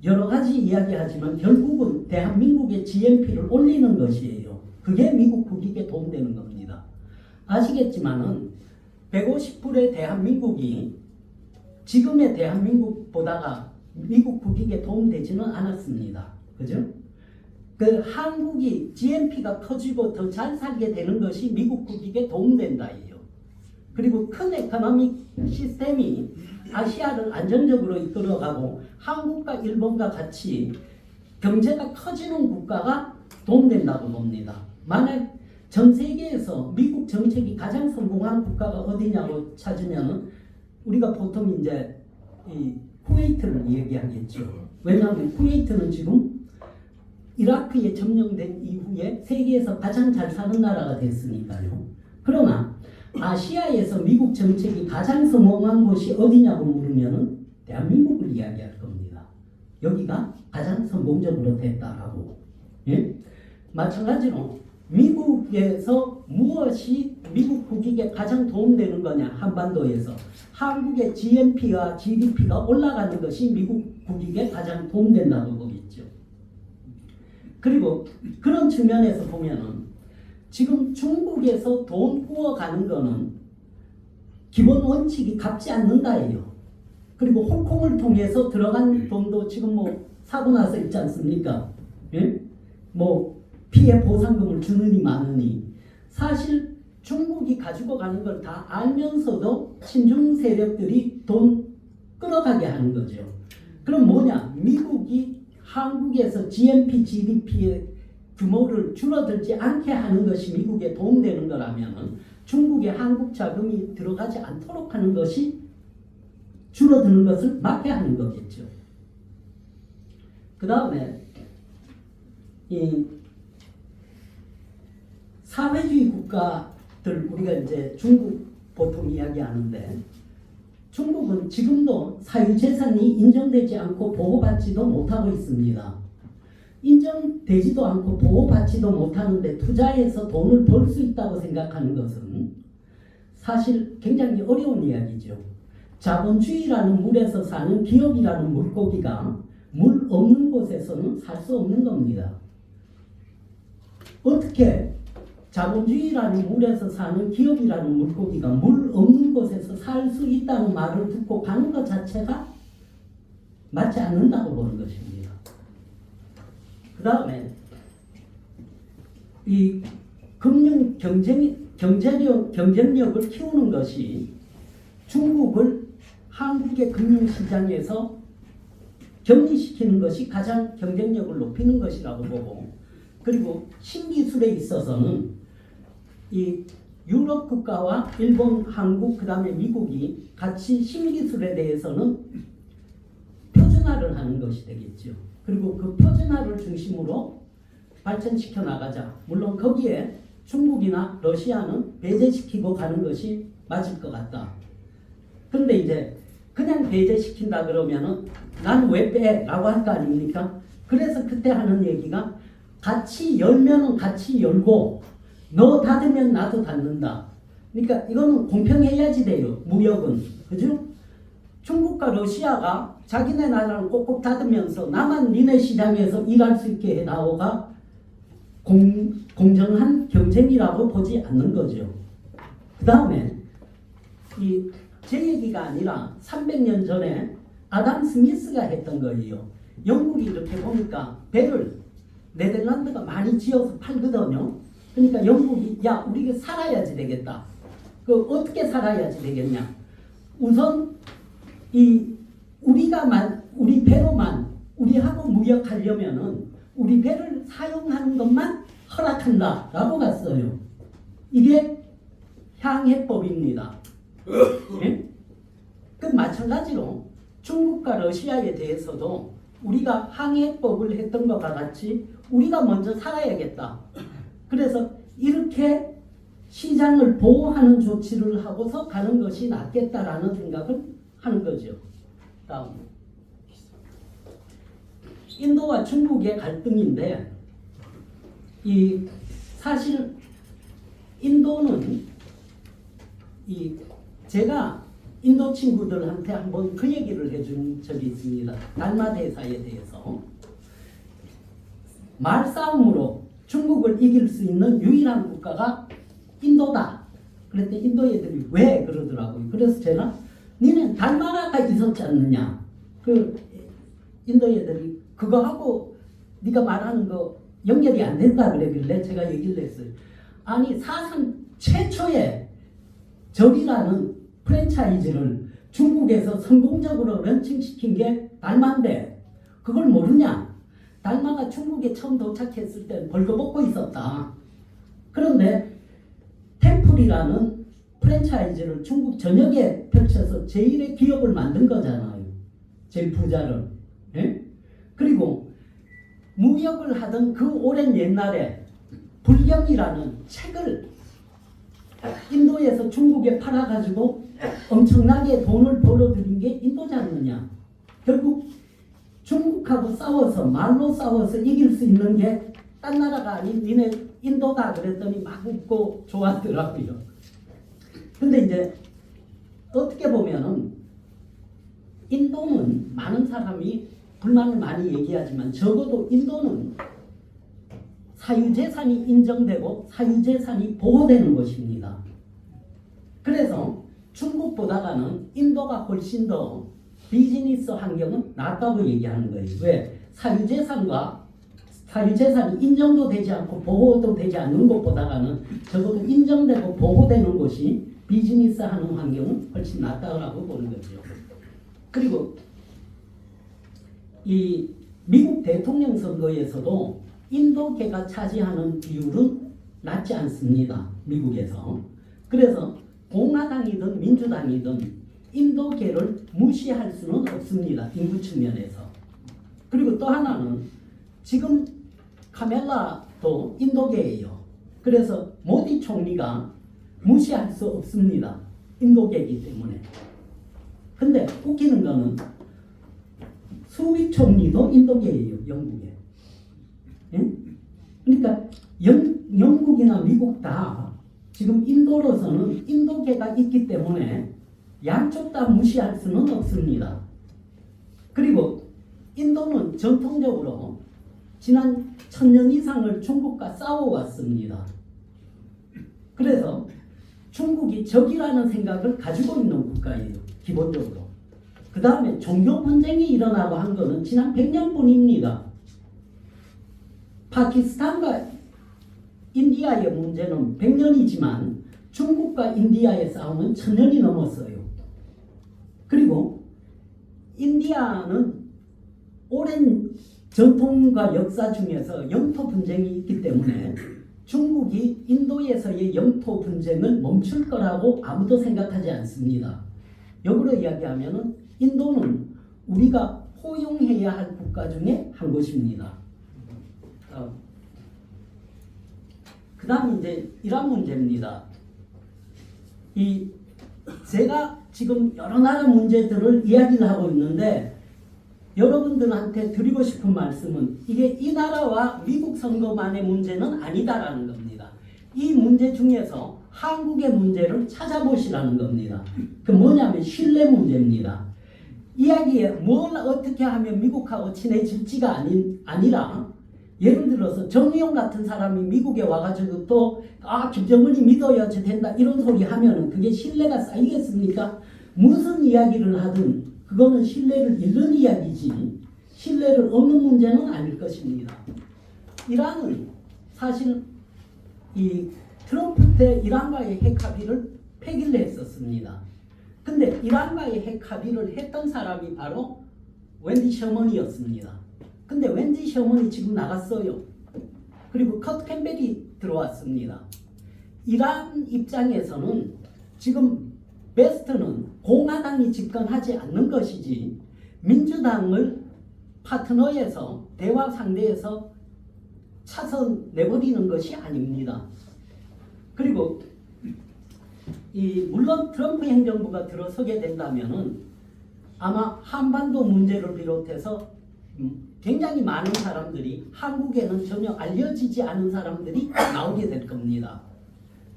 여러 가지 이야기하지만 결국은 대한민국의 GNP를 올리는 것이에요. 그게 미국 국익에 도움되는 겁니다. 아시겠지만은 150불의 대한민국이 지금의 대한민국보다가 미국 국익에 도움되지는 않았습니다. 그죠? 그 한국이 GNP가 커지고 더 잘 살게 되는 것이 미국 국익에 도움된다예요. 그리고 큰 에코노믹 시스템이 아시아를 안정적으로 이끌어가고 한국과 일본과 같이 경제가 커지는 국가가 도움된다고 봅니다. 만약 전 세계에서 미국 정책이 가장 성공한 국가가 어디냐고 찾으면 우리가 보통 이제 이 쿠웨이트를 얘기하겠죠. 왜냐하면 쿠웨이트는 지금 이라크에 점령된 이후에 세계에서 가장 잘 사는 나라가 됐으니까요. 그러나 아시아에서 미국 정책이 가장 성공한 곳이 어디냐고 물으면 대한민국을 이야기할 겁니다. 여기가 가장 성공적으로 됐다라고. 예? 마찬가지로 미국에서 무엇이 미국 국익에 가장 도움되는 거냐, 한반도에서 한국의 GNP와 GDP가 올라가는 것이 미국 국익에 가장 도움된다고 보겠죠. 그리고 그런 측면에서 보면은 지금 중국에서 돈 구워가는 거는 기본 원칙이 갚지 않는다예요. 그리고 홍콩을 통해서 들어간 돈도 지금 뭐 사고 나서 있지 않습니까? 예? 뭐 피해 보상금을 주느니 마느니 사실 중국이 가지고 가는 걸 다 알면서도 친중 세력들이 돈 끌어가게 하는 거죠. 그럼 뭐냐? 미국이 한국에서 GNP, GDP의 규모를 줄어들지 않게 하는 것이 미국에 도움되는 거라면 중국의 한국 자금이 들어가지 않도록 하는 것이 줄어드는 것을 막게 하는 거겠죠. 그 다음에 이 사회주의 국가들 우리가 이제 중국 보통 이야기하는데 중국은 지금도 사유재산이 인정되지 않고 보호받지도 못하고 있습니다. 인정되지도 않고 보호받지도 못하는데 투자해서 돈을 벌 수 있다고 생각하는 것은 사실 굉장히 어려운 이야기죠. 자본주의라는 물에서 사는 기업이라는 물고기가 물 없는 곳에서는 살 수 없는 겁니다. 어떻게 자본주의라는 물에서 사는 기업이라는 물고기가 물 없는 곳에서 살 수 있다는 말을 듣고 가는 것 자체가 맞지 않는다고 보는 것입니다. 그 다음에 이 금융 경쟁력을 키우는 것이 중국을 한국의 금융시장에서 격리시키는 것이 가장 경쟁력을 높이는 것이라고 보고, 그리고 신기술에 있어서는 이 유럽 국가와 일본, 한국, 그 다음에 미국이 같이 신기술에 대해서는 표준화를 하는 것이 되겠죠. 그리고 그 표준화를 중심으로 발전시켜 나가자. 물론 거기에 중국이나 러시아는 배제시키고 가는 것이 맞을 것 같다. 근데 이제 그냥 배제시킨다 그러면은 난 왜 빼? 라고 할 거 아닙니까? 그래서 그때 하는 얘기가 같이 열면은 같이 열고 너 닫으면 나도 닫는다. 그러니까 이거는 공평해야지 돼요. 무역은. 그죠? 중국과 러시아가 자기네 나라를 꼭꼭 닫으면서 나만 니네 시장에서 일할 수 있게 해나오가 공정한 경쟁이라고 보지 않는 거죠. 그 다음에 제 얘기가 아니라 300년 전에 아담 스미스가 했던 거예요. 영국이 이렇게 보니까 배를 네덜란드가 많이 지어서 팔거든요. 그러니까 영국이 야 우리가 살아야지 되겠다. 그 어떻게 살아야지 되겠냐? 우선 우리 배로만 우리하고 무역하려면은 우리 배를 사용하는 것만 허락한다라고 갔어요. 이게 향해법입니다. 예? 그 마찬가지로 중국과 러시아에 대해서도 우리가 항해법을 했던 것과 같이 우리가 먼저 살아야겠다. 그래서 이렇게 시장을 보호하는 조치를 하고서 가는 것이 낫겠다라는 생각을 하는 거죠. 다음 인도와 중국의 갈등인데 사실 인도는 제가 인도 친구들한테 한번 그 얘기를 해준 적이 있습니다. 달마 대사에 대해서. 말싸움으로 중국을 이길 수 있는 유일한 국가가 인도다. 그랬더니 인도 애들이 왜 그러더라고요. 그래서 제가 니는 달마라가 있었지 않느냐. 그 인도 애들이 그거하고 네가 말하는 거 연결이 안 된다 그러길래 제가 얘기를 했어요. 아니 사상 최초의 적이라는 프랜차이즈를 중국에서 성공적으로 런칭시킨 게 달마인데 그걸 모르냐? 달마가 중국에 처음 도착했을 때 벌거벗고 있었다. 그런데 템플이라는 프랜차이즈를 중국 전역에 펼쳐서 제1의 기업을 만든 거잖아요. 제일 부자를. 예? 그리고 무역을 하던 그 오랜 옛날에 불경이라는 책을 인도에서 중국에 팔아가지고 엄청나게 돈을 벌어들인 게 인도지 않느냐. 결국 중국하고 싸워서 말로 싸워서 이길 수 있는 게 딴 나라가 아닌 니네 인도다 그랬더니 막 웃고 좋았더라고요. 근데 이제 어떻게 보면은 인도는 많은 사람이 불만을 많이 얘기하지만 적어도 인도는 사유재산이 인정되고 사유재산이 보호되는 것입니다. 그래서 중국보다는 인도가 훨씬 더 비즈니스 환경은 낫다고 얘기하는 거예요. 왜? 사유재산이 인정도 되지 않고 보호도 되지 않는 것보다는 적어도 인정되고 보호되는 것이 비즈니스 하는 환경은 훨씬 낫다고 보는 거죠. 그리고 이 미국 대통령 선거에서도 인도계가 차지하는 비율은 낮지 않습니다. 미국에서. 그래서 공화당이든 민주당이든 인도계를 무시할 수는 없습니다. 인구 측면에서. 그리고 또 하나는 지금 카멜라도 인도계예요. 그래서 모디 총리가 무시할 수 없습니다. 인도계이기 때문에. 근데 웃기는 거는 수빅 총리도 인도계예요. 영국에. 예? 그러니까 영국이나 미국 다 지금 인도로서는 인도계가 있기 때문에 양쪽 다 무시할 수는 없습니다. 그리고 인도는 전통적으로 지난 1000년 이상을 중국과 싸워왔습니다. 그래서 중국이 적이라는 생각을 가지고 있는 국가예요. 기본적으로. 그 다음에 종교 분쟁이 일어나고 한 거는 지난 100년뿐입니다. 파키스탄과 인디아의 문제는 100년이지만 중국과 인디아의 싸움은 1000년이 넘었어요. 그리고 인디아는 오랜 전통과 역사 중에서 영토 분쟁이 있기 때문에 중국이 인도에서의 영토 분쟁을 멈출 거라고 아무도 생각하지 않습니다. 역으로 이야기하면 인도는 우리가 포용해야 할 국가 중에 한 곳입니다. 그 다음 이제 이런 문제입니다. 제가 지금 여러 나라 문제들을 이야기를 하고 있는데 여러분들한테 드리고 싶은 말씀은 이게 이 나라와 미국 선거만의 문제는 아니다라는 겁니다. 이 문제 중에서 한국의 문제를 찾아보시라는 겁니다. 그 뭐냐면 신뢰 문제입니다. 이야기에 뭘 어떻게 하면 미국하고 친해질지가 아니라 예를 들어서 정의용 같은 사람이 미국에 와가지고 또 김정은이 믿어야지 된다 이런 소리 하면은 그게 신뢰가 쌓이겠습니까? 무슨 이야기를 하든 그거는 신뢰를 잃는 이야기지 신뢰를 얻는 문제는 아닐 것입니다. 이란은 사실 이 트럼프 때 이란과의 핵 합의를 폐기를 했었습니다. 근데 이란과의 핵 합의를 했던 사람이 바로 웬디 셔먼이었습니다. 근데 웬디 셔먼이 지금 나갔어요. 그리고 컷 캠벨이 들어왔습니다. 이란 입장에서는 지금 베스트는 공화당이 집권하지 않는 것이지 민주당을 파트너에서 대화 상대에서 차선 내버리는 것이 아닙니다. 그리고 물론 트럼프 행정부가 들어서게 된다면은 아마 한반도 문제를 비롯해서 굉장히 많은 사람들이 한국에는 전혀 알려지지 않은 사람들이 나오게 될 겁니다.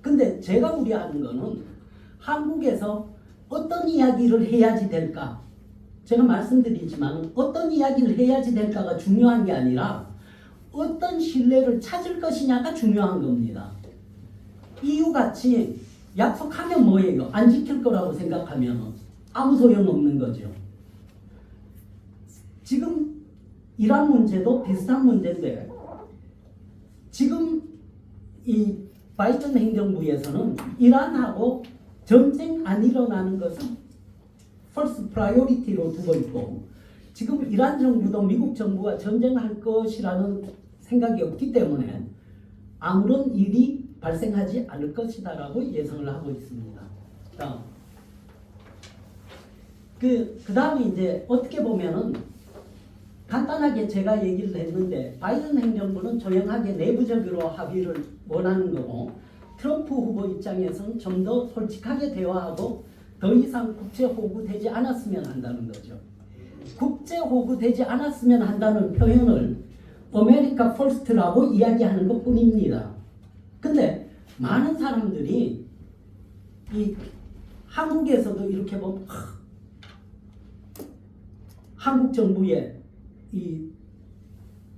근데 제가 우려하는 거는 한국에서 어떤 이야기를 해야지 될까? 제가 말씀드리지만 어떤 이야기를 해야지 될까가 중요한 게 아니라 어떤 신뢰를 찾을 것이냐가 중요한 겁니다. 이유같이 약속하면 뭐예요? 안 지킬 거라고 생각하면 아무 소용없는 거죠. 지금 이란 문제도 비슷한 문제인데 지금 이 바이든 행정부에서는 이란하고 전쟁 안 일어나는 것은 first priority로 두고 있고 지금 이란 정부도 미국 정부와 전쟁할 것이라는 생각이 없기 때문에 아무런 일이 발생하지 않을 것이다라고 예상을 하고 있습니다. 그 다음에 이제 어떻게 보면은 간단하게 제가 얘기를 했는데 바이든 행정부는 조용하게 내부적으로 합의를 원하는 거고 트럼프 후보 입장에서는 좀 더 솔직하게 대화하고 더 이상 국제 호구되지 않았으면 한다는 거죠. 국제 호구되지 않았으면 한다는 표현을 아메리카 퍼스트라고 이야기하는 것 뿐입니다. 근데 많은 사람들이 이 한국에서도 이렇게 보면 한국 정부의 이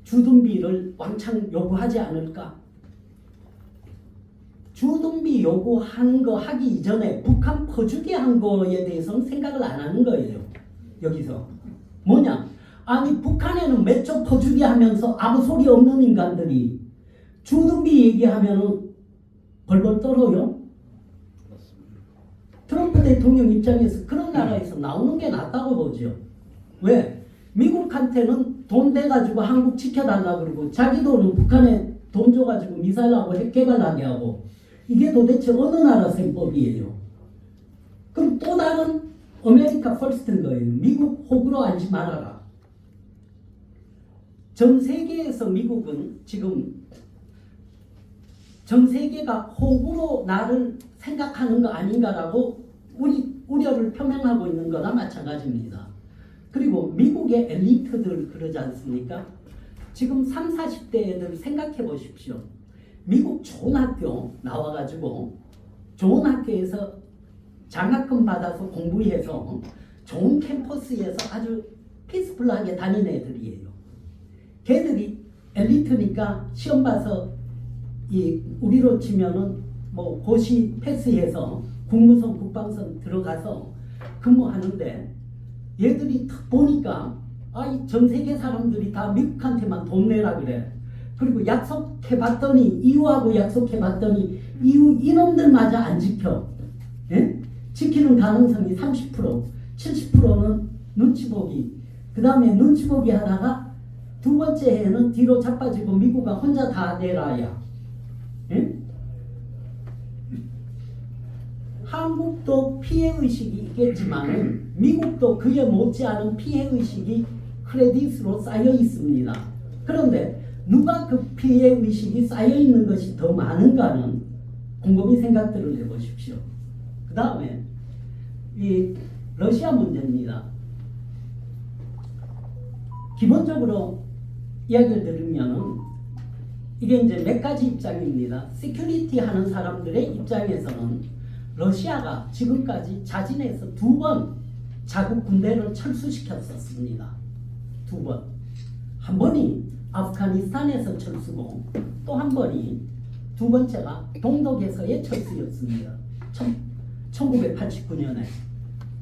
주둔비를 왕창 요구하지 않을까? 주둔비 요구하는 거 하기 이전에 북한 퍼주기 한 거에 대해서는 생각을 안 하는 거예요. 여기서 뭐냐? 아니 북한에는 몇 조 퍼주기 하면서 아무 소리 없는 인간들이 주둔비 얘기하면은 벌벌 떨어요. 트럼프 대통령 입장에서 그런 나라에서 나오는 게 낫다고 보죠. 왜? 미국한테는 돈 대가지고 한국 지켜달라 그러고 자기 돈은 북한에 돈 줘가지고 미사일하고 핵 개발하게 하고 이게 도대체 어느 나라 셈법이에요? 그럼 또 다른 아메리카 퍼스트인 거예요. 미국 호구로 알지 말아라. 전 세계에서 미국은 지금 전 세계가 호구로 나를 생각하는 거 아닌가라고 우려를 표명하고 있는 거나 마찬가지입니다. 그리고 미국의 엘리트들 그러지 않습니까? 지금 30, 40대 애들 생각해 보십시오. 미국 좋은 학교 나와가지고 좋은 학교에서 장학금 받아서 공부해서 좋은 캠퍼스에서 아주 피스풀하게 다니는 애들이에요. 걔들이 엘리트니까 시험 봐서 이 우리로 치면은 뭐 고시 패스해서 국무성 국방성 들어가서 근무하는데 얘들이 딱 보니까 전 세계 사람들이 다 미국한테만 돈 내라 그래. 그리고 약속해봤더니 이유하고 약속해봤더니 이유 이놈들마저 안 지켜. 예? 지키는 가능성이 30%, 70%는 눈치 보기. 그 다음에 눈치 보기 하다가 두 번째 해는 뒤로 자빠지고 미국가 혼자 다 내라야. 예? 한국도 피해의식이 있겠지만 미국도 그에 못지않은 피해의식이 크레딧으로 쌓여 있습니다. 그런데 누가 그 피해의식이 쌓여 있는 것이 더 많은가는 곰곰이 생각들을 해보십시오. 그 다음에 이 러시아 문제입니다. 기본적으로 이야기를 들으면 이게 이제 몇 가지 입장입니다. 시큐리티 하는 사람들의 입장에서는 러시아가 지금까지 자진해서 2번 자국 군대를 철수시켰었습니다. 2번. 한 번이 아프가니스탄에서 철수고 또 한 번이 두 번째가 동독에서의 철수였습니다. 1989년에.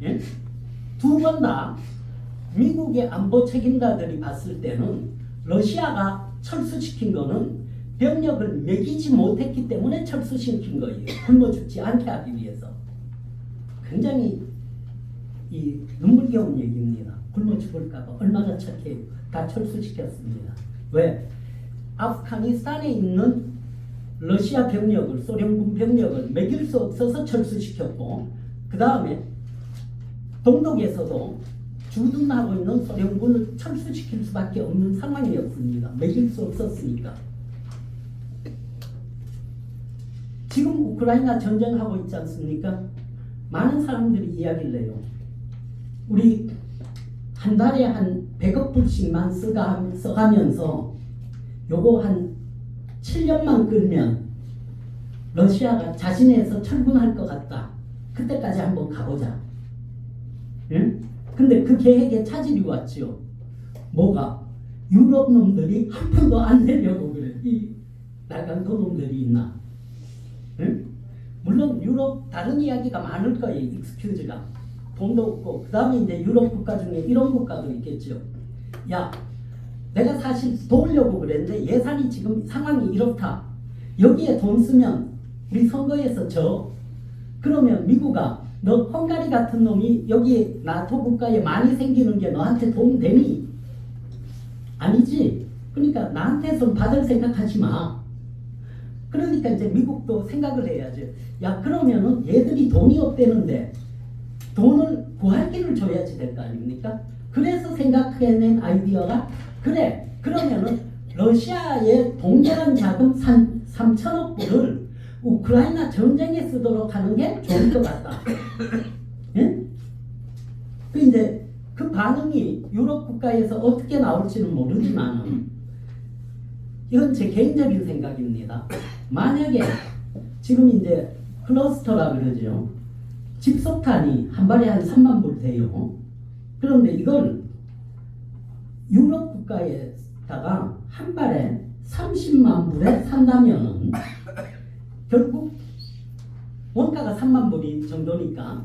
예? 두 번 다 미국의 안보 책임자들이 봤을 때는 러시아가 철수시킨 거는 병력을 매기지 못했기 때문에 철수시킨 거예요. 굶어 죽지 않게 하기 위해서. 굉장히 이 눈물겨운 얘기입니다. 굶어 죽을까봐 얼마나 착해요. 다 철수시켰습니다. 왜? 아프가니스탄에 있는 러시아 병력을, 소련군 병력을 매길 수 없어서 철수시켰고, 그 다음에 동독에서도 주둔하고 있는 소련군을 철수시킬 수밖에 없는 상황이었습니다. 매길 수 없었으니까. 지금 우크라이나 전쟁하고 있지 않습니까? 많은 사람들이 이야기를 해요. 우리 한 달에 한 100억 불씩만 써가면서 요거 한 7년만 끌면 러시아가 자진해서 철군할 것 같다. 그때까지 한번 가보자. 예? 근데 그 계획에 차질이 왔죠. 뭐가? 유럽 놈들이 한 푼도 안 내려고 그래. 이 나간 그 놈들이 있나? 예? 물론 유럽 다른 이야기가 많을 거예요. 익스큐즈가 돈도 없고 그 다음에 이제 유럽 국가 중에 이런 국가도 있겠죠. 야, 내가 사실 도우려고 그랬는데 예산이 지금 상황이 이렇다. 여기에 돈 쓰면 우리 선거에서 져. 그러면 미국아, 너 헝가리 같은 놈이 여기 나토 국가에 많이 생기는 게 너한테 도움 되니? 아니지. 그러니까 나한테선 받을 생각하지 마. 그러니까 이제 미국도 생각을 해야죠. 야, 그러면은 얘들이 돈이 없대는데 돈을 구할 길을 줘야지 될 거 아닙니까? 그래서 생각해낸 아이디어가 그래, 그러면은 러시아의 동결한 자금 3천억 불을 우크라이나 전쟁에 쓰도록 하는 게 좋을 것 같다. 예? 그 이제 그 반응이 유럽 국가에서 어떻게 나올지는 모르지만 이건 제 개인적인 생각입니다. 만약에 지금 이제 클러스터라 그러죠. 집속탄이 한 발에 한 3만 불 돼요. 그런데 이걸 유럽 국가에다가 한 발에 30만 불에 산다면은 결국 원가가 3만 불이 정도니까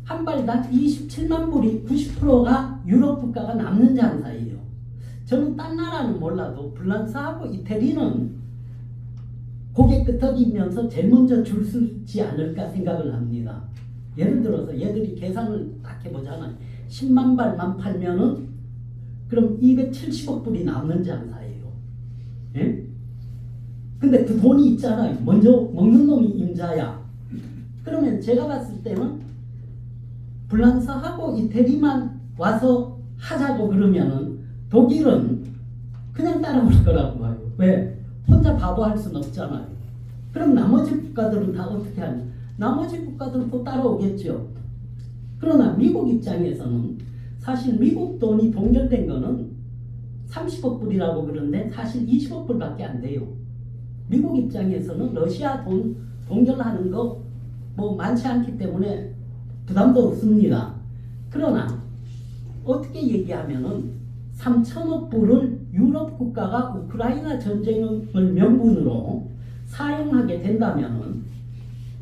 한 발당 27만 불이 90%가 유럽 국가가 남는 장사예요. 저는 딴 나라는 몰라도 프랑스하고 이태리는 고개 끄덕이면서 제일 먼저 줄 서지 않을까 생각을 합니다. 예를 들어서 얘들이 계산을 딱 해보잖아요. 10만 발만 팔면은 그럼 270억 불이 남는 장사예요. 예? 근데 그 돈이 있잖아요. 먼저 먹는 놈이 임자야. 그러면 제가 봤을 때는 프랑스하고 이태리만 와서 하자고 그러면은 독일은 그냥 따라올 거라고 봐요. 왜? 혼자 바보 할 수는 없잖아요. 그럼 나머지 국가들은 다 어떻게 하냐? 나머지 국가들도 따라오겠죠. 그러나 미국 입장에서는 사실 미국 돈이 동결된 거는 30억 불이라고 그러는데 사실 20억 불밖에 안 돼요. 미국 입장에서는 러시아 돈 동결하는 거 뭐 많지 않기 때문에 부담도 없습니다. 그러나 어떻게 얘기하면은 3천억 불을 유럽 국가가 우크라이나 전쟁을 명분으로 사용하게 된다면은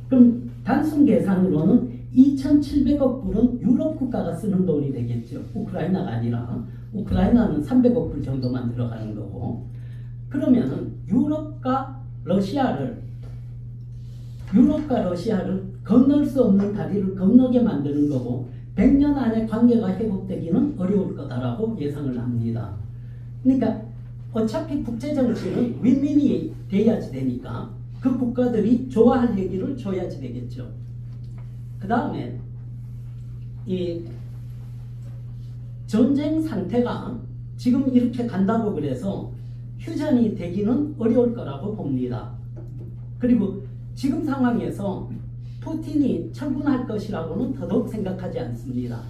그럼 단순 계산으로는 2,700억 불은 유럽 국가가 쓰는 돈이 되겠죠. 우크라이나가 아니라 우크라이나는 300억 불 정도만 들어가는 거고 그러면은 유럽과 러시아를 건널 수 없는 다리를 건너게 만드는 거고 100년 안에 관계가 회복되기는 어려울 거다라고 예상을 합니다. 그러니까 어차피 국제정치는 윈윈이 돼야지 되니까 그 국가들이 좋아할 얘기를 줘야지 되겠죠. 그 다음에 이 전쟁 상태가 지금 이렇게 간다고 그래서 휴전이 되기는 어려울 거라고 봅니다. 그리고 지금 상황에서 푸틴이 철군할 것이라고는 더더욱 생각하지 않습니다.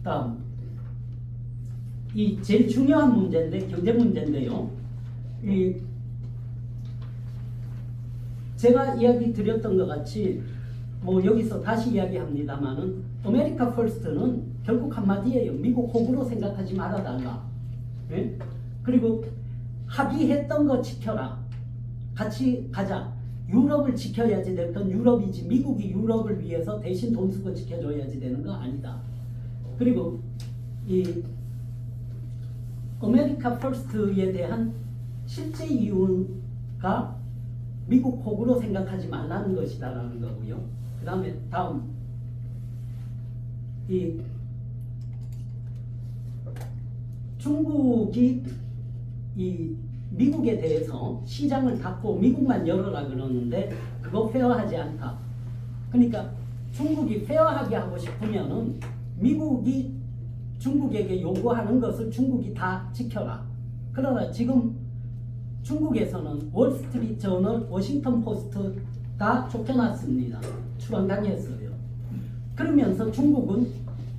다음 이 제일 중요한 문제인데 경제 문제인데요. 제가 이야기 드렸던 것 같이 뭐 여기서 다시 이야기합니다만은 아메리카 퍼스트는 결국 한마디예요. 미국 호구로 생각하지 말아달라. 네? 그리고 합의했던 거 지켜라. 같이 가자. 유럽을 지켜야지 될 건 유럽이지 미국이 유럽을 위해서 대신 돈 쓰고 지켜줘야지 되는 거 아니다. 그리고 이 아메리카 퍼스트에 대한 실제 이유가 미국 호구로 생각하지 말라는 것이다라는 거고요. 그 다음에 다음 이 중국이 이 미국에 대해서 시장을 닫고 미국만 열어라 그러는데 그거 페어하지 않다. 그러니까 중국이 페어하게 하고 싶으면은 미국이 중국에게 요구하는 것을 중국이 다 지켜라. 그러나 지금 중국에서는 월스트리트 저널, 워싱턴 포스트 다 쫓겨났습니다. 추방당했어요. 그러면서 중국은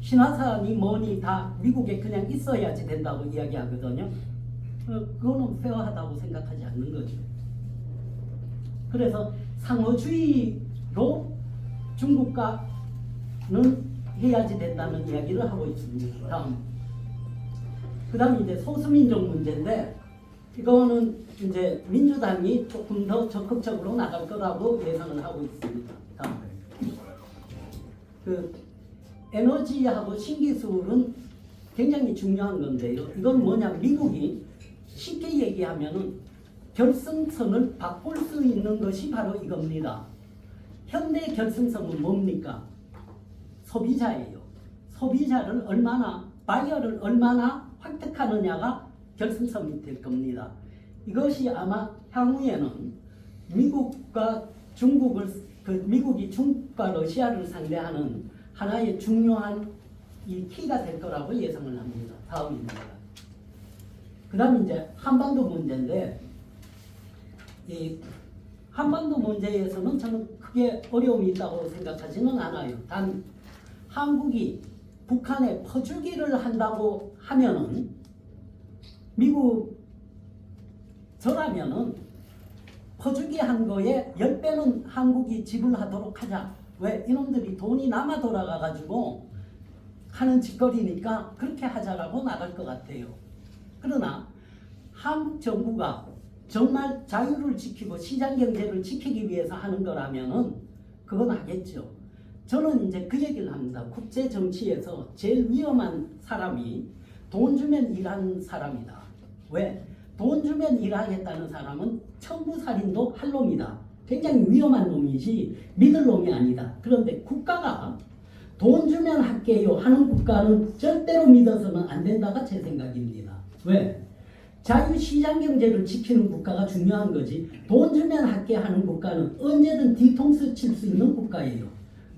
신화산이 뭐니 다 미국에 그냥 있어야지 된다고 이야기하거든요. 그거는 페어하다고 생각하지 않는 거죠. 그래서 상호주의로 중국과는 해야지 된다는 이야기를 하고 있습니다. 다음. 그다음 이제 소수민족 문제인데 이거는 이제 민주당이 조금 더 적극적으로 나갈 거라고 예상을 하고 있습니다. 다음. 그 에너지하고 신기술은 굉장히 중요한 건데요. 이건 뭐냐? 미국이 쉽게 얘기하면은 결승선을 바꿀 수 있는 것이 바로 이겁니다. 현대 결승선은 뭡니까? 소비자예요. 소비자를 얼마나, 바이어를 얼마나 획득하느냐가 결승선이 될 겁니다. 이것이 아마 향후에는 미국과 중국을, 미국이 중국과 러시아를 상대하는 하나의 중요한 이 키가 될 거라고 예상을 합니다. 다음입니다. 그 다음 이제 한반도 문제인데, 이 한반도 문제에서는 저는 크게 어려움이 있다고 생각하지는 않아요. 단 한국이 북한에 퍼주기를 한다고 하면은 미국 저라면은 퍼주기 한 거에 10배는 한국이 지불하도록 하자. 왜? 이놈들이 돈이 남아 돌아가 가지고 하는 짓거리니까 그렇게 하자라고 나갈 것 같아요. 그러나 한국 정부가 정말 자유를 지키고 시장 경제를 지키기 위해서 하는 거라면은 그건 하겠죠. 저는 이제 그 얘기를 합니다. 국제 정치에서 제일 위험한 사람이 돈 주면 일하는 사람이다. 왜? 돈 주면 일하겠다는 사람은 천부살인도 할 놈이다. 굉장히 위험한 놈이지 믿을 놈이 아니다. 그런데 국가가 돈 주면 할게요 하는 국가는 절대로 믿어서는 안 된다가 제 생각입니다. 왜? 자유시장 경제를 지키는 국가가 중요한 거지 돈 주면 할게 하는 국가는 언제든 뒤통수 칠 수 있는 국가예요.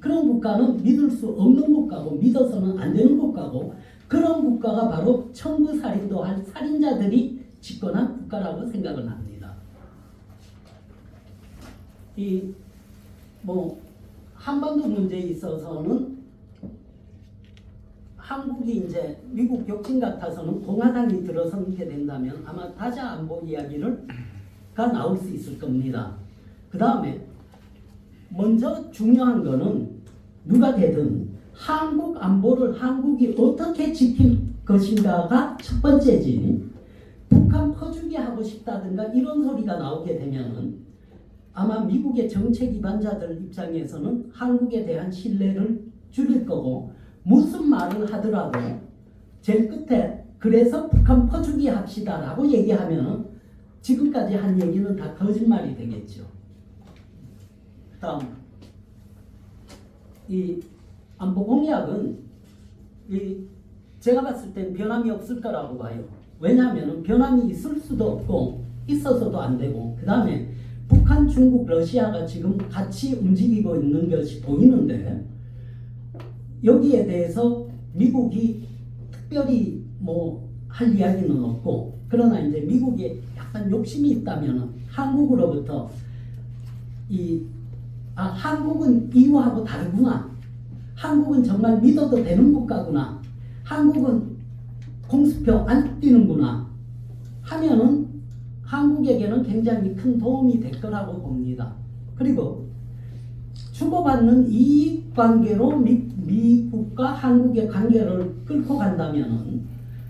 그런 국가는 믿을 수 없는 국가고 믿어서는 안 되는 국가고 그런 국가가 바로 천부살인도 할 살인자들이 집권한 국가라고 생각을 합니다. 이 뭐 한반도 문제에 있어서는 한국이 이제 미국 격진 같아서는 공화당이 들어서게 된다면 아마 다자 안보 이야기가 나올 수 있을 겁니다. 그 다음에 먼저 중요한 거는 누가 되든 한국 안보를 한국이 어떻게 지킬 것인가가 첫 번째지. 북한 퍼주기 하고 싶다든가 이런 소리가 나오게 되면은 아마 미국의 정책 기반자들 입장에서는 한국에 대한 신뢰를 줄일 거고 무슨 말을 하더라도 제일 끝에 그래서 북한 퍼주기 합시다라고 얘기하면 지금까지 한 얘기는 다 거짓말이 되겠죠. 다음 이 안보 공약은 제가 봤을 땐 변함이 없을 거라고 봐요. 왜냐하면 변함이 있을 수도 없고 있어서도 안 되고 그 다음에 북한, 중국, 러시아가 지금 같이 움직이고 있는 것이 보이는데 여기에 대해서 미국이 특별히 뭐 할 이야기는 없고 그러나 이제 미국에 약간 욕심이 있다면 한국으로부터 한국은 EU하고 다르구나. 한국은 정말 믿어도 되는 국가구나. 한국은 공수표 안 뛰는구나. 하면은 한국에게는 굉장히 큰 도움이 될 거라고 봅니다. 그리고 주고받는 이익 관계로 미국과 한국의 관계를 끌고 간다면은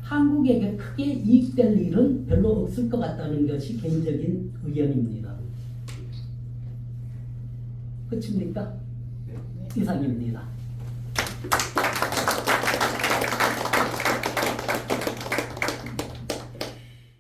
한국에게 크게 이익될 일은 별로 없을 것 같다는 것이 개인적인 의견입니다. 끝입니까? 이상입니다.